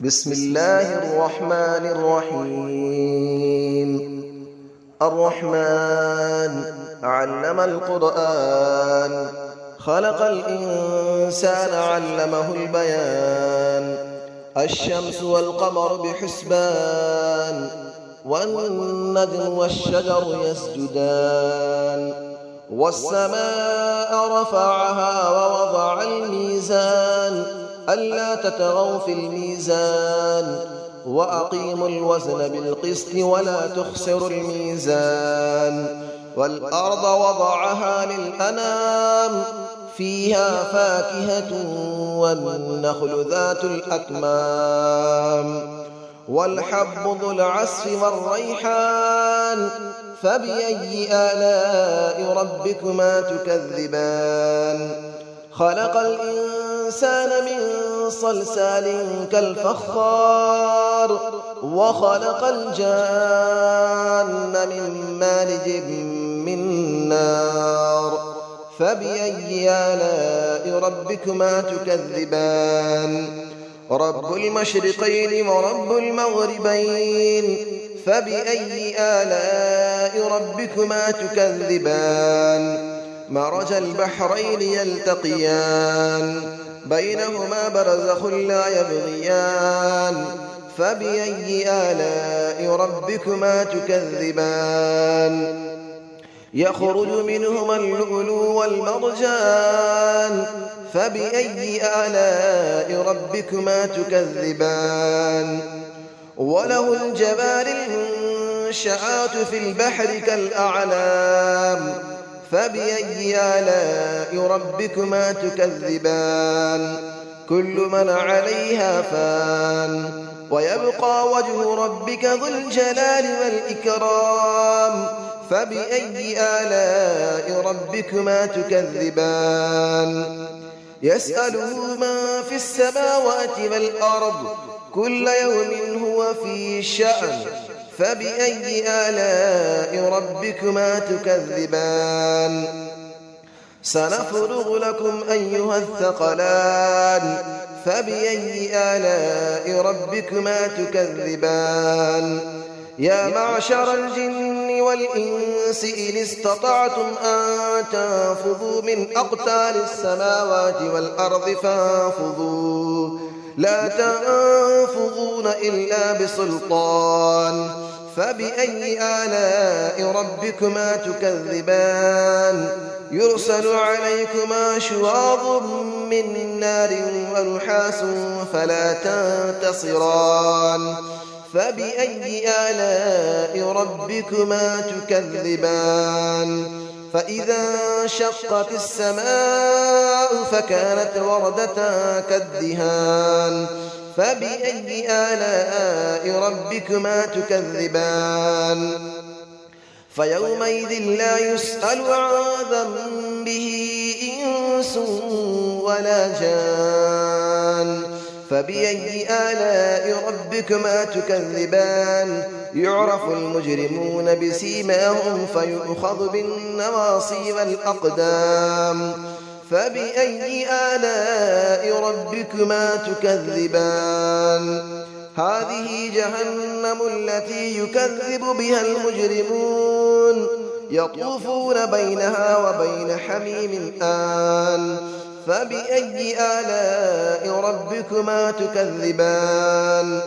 بسم الله الرحمن الرحيم. الرحمن علم القرآن، خلق الإنسان علمه البيان. الشمس والقمر بحسبان، والنجم والشجر يسجدان. والسماء رفعها ووضع الميزان، ألا تطغوا في الميزان، وأقيموا الوزن بالقسط ولا تخسروا الميزان. والأرض وضعها للأنام، فيها فاكهة والنخل ذات الأكمام، والحب ذو العصف والريحان. فبأي آلاء ربكما تكذبان؟ خلق الإنسان من صلصال كالفخار، وخلق الجان من مارج من نار. فبأي آلاء ربكما تكذبان؟ رب المشرقين ورب المغربين. فبأي آلاء ربكما تكذبان؟ مرج البحرين يلتقيان، بينهما برزخ لا يبغيان. فبأي آلاء ربكما تكذبان؟ يخرج منهما اللؤلؤ والمرجان. فبأي آلاء ربكما تكذبان؟ وله الجبال المنشآت في البحر كالأعلام. فبأي آلاء ربكما تكذبان؟ كل من عليها فان، ويبقى وجه ربك ذو الجلال والإكرام. فبأي آلاء ربكما تكذبان؟ يسأله من في السماوات والأرض، كل يوم هو في شأن. فبأي آلاء ربكما تكذبان؟ سنفرغ لكم أيها الثقلان. فبأي آلاء ربكما تكذبان؟ يا معشر الجن والإنس إن استطعتم أن تنفذوا من أقطار السماوات والأرض فانفذوا، لا تنفذون إلا بسلطان. فبأي آلاء ربكما تكذبان؟ يرسل عليكما شواظ من نار ونحاس فلا تنتصران. فبأي آلاء ربكما تكذبان؟ فإذا انشقت السماء فكانت وردة كالدهان. فبأي آلاء ربكما تكذبان؟ فيومئذ لا يسأل عن ذنبه إنس ولا جان. فبأي آلاء ربكما تكذبان؟ يعرف المجرمون بسيماهم فيؤخذ بالنواصي والأقدام. فبأي آلاء ربكما تكذبان؟ هذه جهنم التي يكذب بها المجرمون، يطوفون بينها وبين حميم آن. فبأي آلاء ربكما تكذبان؟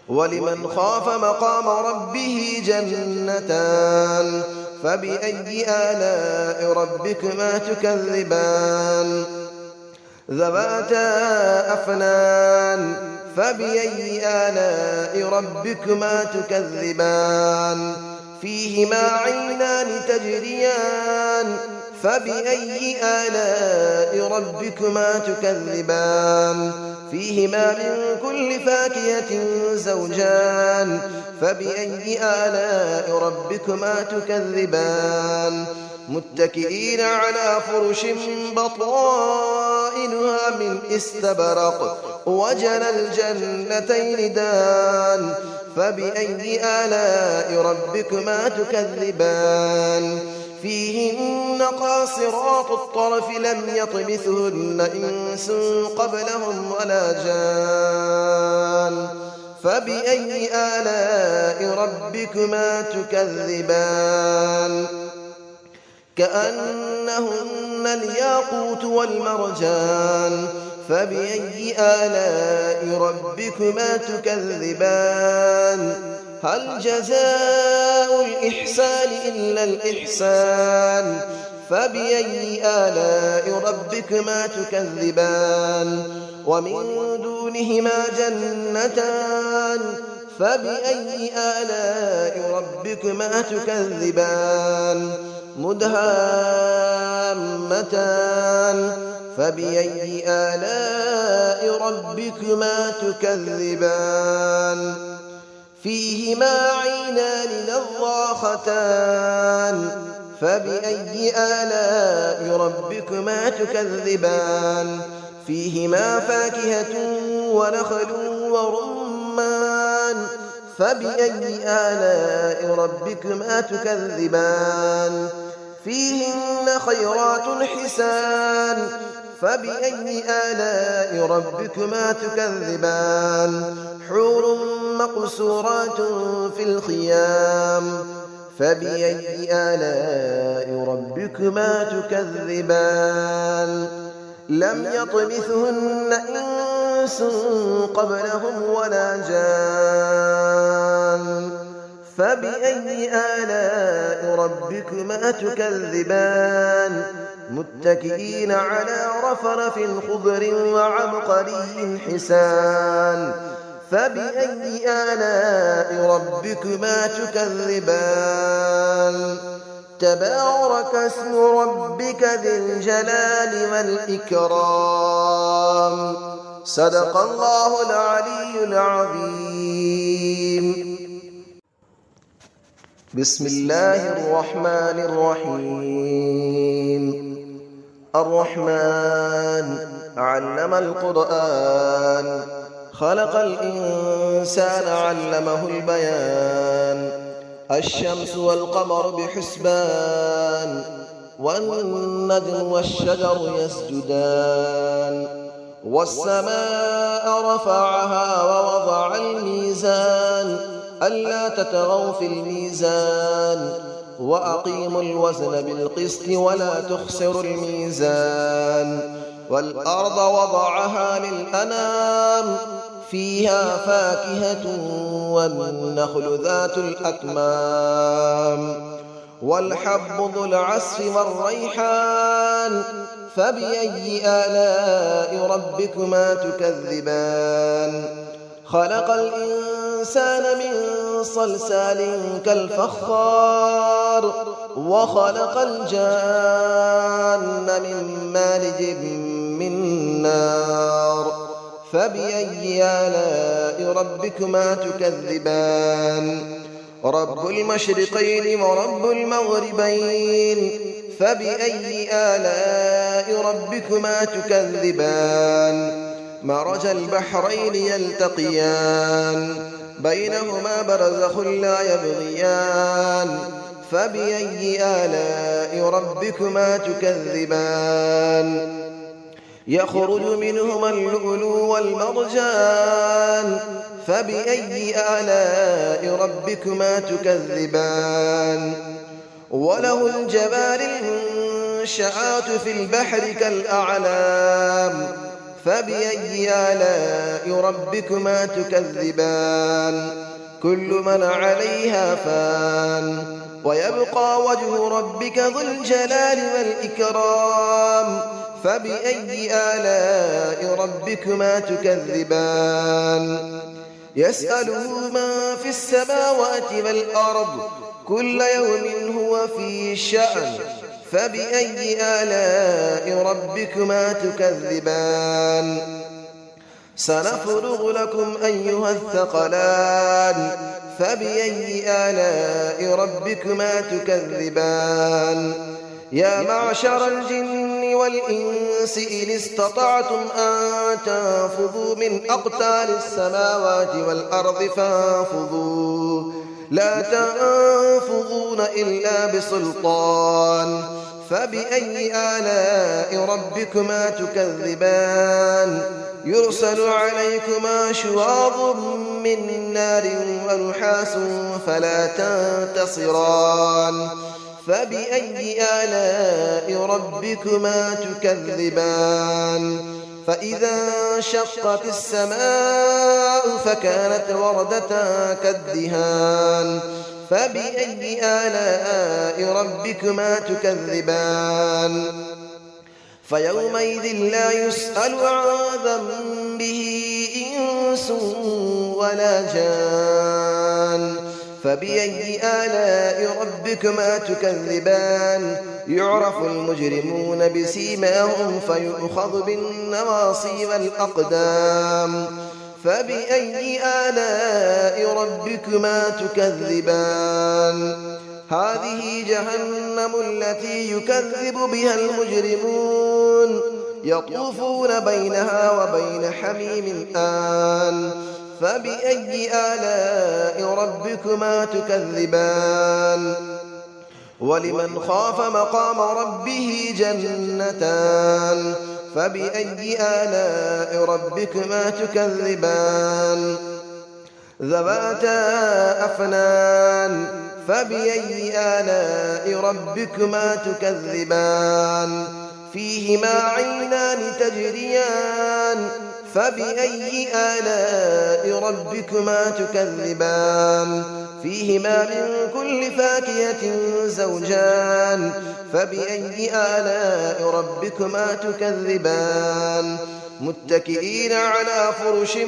ولمن خاف مقام ربه جنتان. فبأي آلاء ربكما تكذبان؟ ذواتا أفنان. فبأي آلاء ربكما تكذبان؟ فيهما عينان تجريان. فبأي آلاء ربكما تكذبان؟ فيهما من كل فاكهة زوجان. فبأي آلاء ربكما تكذبان؟ متكئين على فرش بطائنها من استبرق، وجنى الجنتين دان. فبأي آلاء ربكما تكذبان؟ فيهن قاصرات الطرف لم يطمثهن إنس قبلهم ولا جان فبأي آلاء ربكما تكذبان كأنهن الياقوت والمرجان فبأي آلاء ربكما تكذبان هل جزاء الإحسان إلا الإحسان فبأي آلاء ربكما تكذبان ومن دونهما جنتان فبأي آلاء ربكما تكذبان مدهامتان فبأي آلاء ربكما تكذبان فيهما عينان نضاختان فبأي آلاء ربكما تكذبان فيهما فاكهة ونخل ورمان فبأي آلاء ربكما تكذبان فيهن خيرات حسان فبأي آلاء ربكما تكذبان حور مقصورات في الخيام فبأي آلاء ربكما تكذبان لم يطمثهن إنس قبلهم ولا جان فبأي آلاء ربكما تكذبان متكئين على رفرف خضر وعبقري حسان فبأي آلاء ربكما تكذبان تبارك اسم ربك ذي الجلال والإكرام صدق الله العلي العظيم بسم الله الرحمن الرحيم الرحمن علم القرآن خلق الإنسان علمه البيان الشمس والقمر بحسبان والنجم والشجر يسجدان والسماء رفعها ووضع الميزان ألا تطغوا في الميزان وأقيموا الوزن بالقسط ولا تخسروا الميزان والأرض وضعها للأنام فيها فاكهة والنخل ذات الأكمام والحب ذو العصف والريحان فبأي آلاء ربكما تكذبان خلق الإنسان من صلصال كالفخار وخلق الجان من مارج من نار فبأي آلاء ربكما تكذبان رب المشرقين ورب المغربين فبأي آلاء ربكما تكذبان مرج البحرين يلتقيان بينهما برزخ لا يبغيان فبأي آلاء ربكما تكذبان يخرج منهما اللؤلؤ والمرجان فبأي آلاء ربكما تكذبان وله الجبال المنشآت في البحر كالأعلام فبأي آلاء ربكما تكذبان كل من عليها فان ويبقى وجه ربك ذو الجلال والإكرام فبأي آلاء ربكما تكذبان يسأله من في السماوات والأرض كل يوم هو في شأن فبأي آلاء ربكما تكذبان سنفرغ لكم أيها الثقلان فبأي آلاء ربكما تكذبان يا معشر الجن والإنس إن استطعتم أن تنفذوا من أقطار السماوات والأرض فانفذوا لا تنفذون إلا بسلطان فبأي آلاء ربكما تكذبان يرسل عليكما شواظ من نار ونحاس فلا تنتصران فبأي آلاء ربكما تكذبان فإذا انشقت السماء فكانت وردة كالدهان فبأي آلاء ربكما تكذبان فيومئذ لا يسأل عن ذنبه إنس ولا جان فبأي آلاء ربكما تكذبان يعرف المجرمون بسيماهم فيؤخذ بالنواصي والأقدام فبأي آلاء ربكما تكذبان هذه جهنم التي يكذب بها المجرمون يطوفون بينها وبين حميم آن فبأي آلاء ربكما تكذبان ولمن خاف مقام ربه جنتان فبأي آلاء ربكما تكذبان ذواتا أفنان فبأي آلاء ربكما تكذبان فيهما عينان تجريان فبأي آلاء ربكما تكذبان فيهما من كل فاكهة زوجان فبأي آلاء ربكما تكذبان متكئين على فرش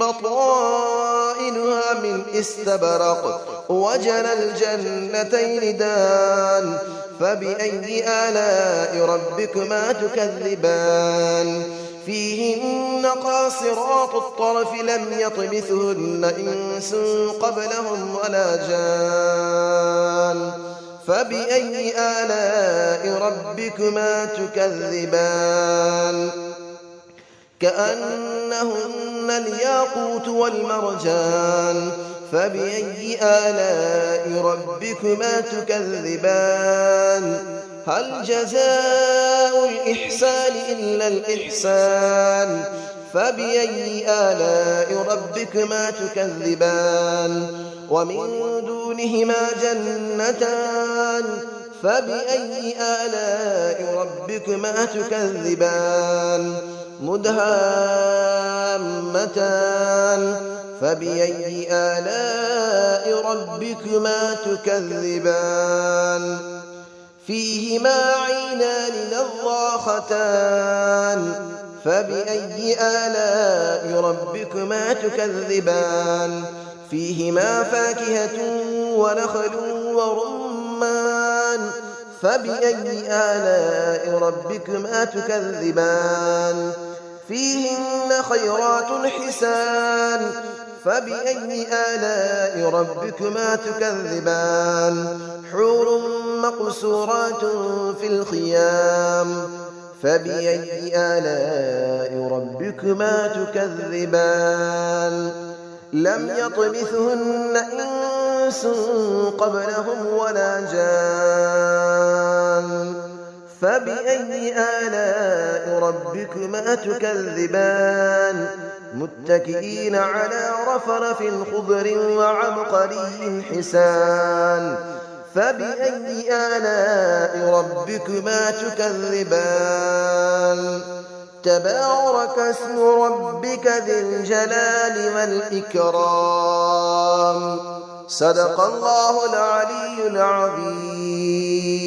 بطائنها من استبرق وجنى الجنتين دان فبأي آلاء ربكما تكذبان فيهن قاصرات الطرف لم يطمثهن إنس قبلهم ولا جان فبأي آلاء ربكما تكذبان كأنهن الياقوت والمرجان فبأي آلاء ربكما تكذبان هل جزاء الإحسان إلا الإحسان فبأي آلاء ربكما تكذبان ومن دونهما جنتان فبأي آلاء ربكما تكذبان مدهامتان فبأي آلاء ربكما تكذبان فيهما عينان نضاختان فبأي آلاء ربكما تكذبان فيهما فاكهة ونخل ورمان فبأي آلاء ربكما تكذبان فيهن خيرات حسان فبأي آلاء ربكما تكذبان حور مقصورات في الخيام فبأي آلاء ربكما تكذبان لم يطمثهن إنس قبلهم ولا جان فبأي آلاء ربكما تكذبان متكئين على رفرف خضر وعبقري حسان فبأي آلاء ربكما تكذبان تبارك اسم ربك ذي الجلال والإكرام صدق الله العلي العظيم.